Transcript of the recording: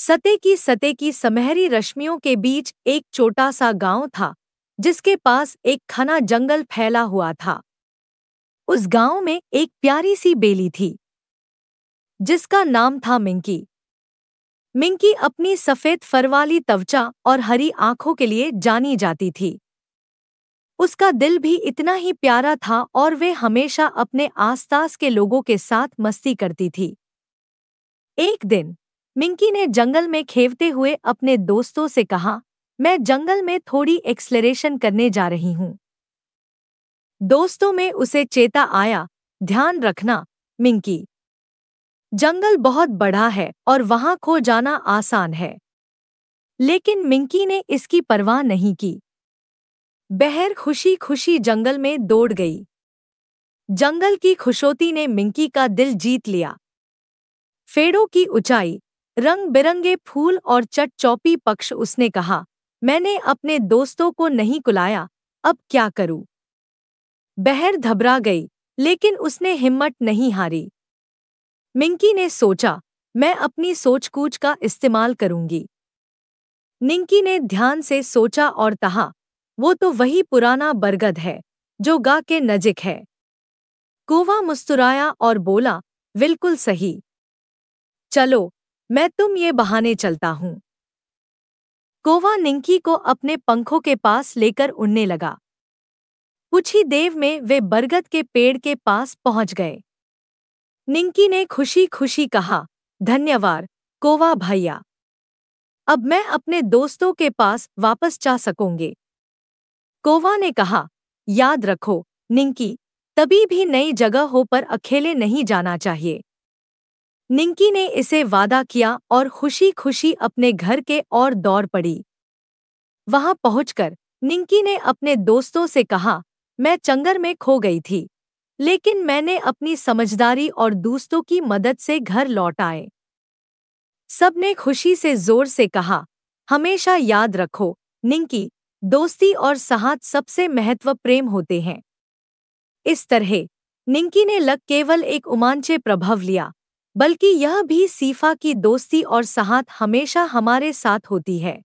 सते की सुनहरी रश्मियों के बीच एक छोटा सा गांव था, जिसके पास एक घना जंगल फैला हुआ था। उस गांव में एक प्यारी सी बेली थी, जिसका नाम था मिंकी। मिंकी अपनी सफेद फर वाली त्वचा और हरी आंखों के लिए जानी जाती थी। उसका दिल भी इतना ही प्यारा था और वे हमेशा अपने आसपास के लोगों के साथ मस्ती करती थी। एक दिन मिंकी ने जंगल में खेलते हुए अपने दोस्तों से कहा, मैं जंगल में थोड़ी एक्सप्लोरेशन करने जा रही हूँ। दोस्तों में उसे चेता आया, ध्यान रखना मिंकी, जंगल बहुत बड़ा है और वहां खो जाना आसान है। लेकिन मिंकी ने इसकी परवाह नहीं की। बहर खुशी खुशी जंगल में दौड़ गई। जंगल की खुशोती ने मिंकी का दिल जीत लिया। पेड़ों की ऊंचाई, रंग बिरंगे फूल और चट-चौपी पक्षी, उसने कहा, मैंने अपने दोस्तों को नहीं बुलाया, अब क्या करूं? बहर घबरा गई, लेकिन उसने हिम्मत नहीं हारी। मिंकी ने सोचा, मैं अपनी सोच-बूझ का इस्तेमाल करूंगी। मिंकी ने ध्यान से सोचा और कहा, वो तो वही पुराना बरगद है, जो गांव के नजीक है। कौवा मुस्कुराया और बोला, बिल्कुल सही। चलो, मैं तुम ये बहाने चलता हूँ। कौवा मिंकी को अपने पंखों के पास लेकर उड़ने लगा। कुछ ही देर में वे बरगद के पेड़ के पास पहुंच गए। मिंकी ने खुशी खुशी कहा, धन्यवाद कौवा भैया, अब मैं अपने दोस्तों के पास वापस जा सकूंगी। कौवा ने कहा, याद रखो मिंकी, कभी भी नई जगहों पर अकेले नहीं जाना चाहिए। मिंकी ने इसे वादा किया और खुशी खुशी अपने घर के ओर दौड़ पड़ी। वहां पहुंचकर मिंकी ने अपने दोस्तों से कहा, मैं जंगल में खो गई थी, लेकिन मैंने अपनी समझदारी और दोस्तों की मदद से घर लौट आए। सबने खुशी से जोर से कहा, हमेशा याद रखो मिंकी, दोस्ती और साथ सबसे महत्व प्रेम होते हैं। इस तरह मिंकी ने लग केवल एक उमांचे प्रभाव लिया, बल्कि यह भी सीखा कि दोस्ती और साथ हमेशा हमारे साथ होती है।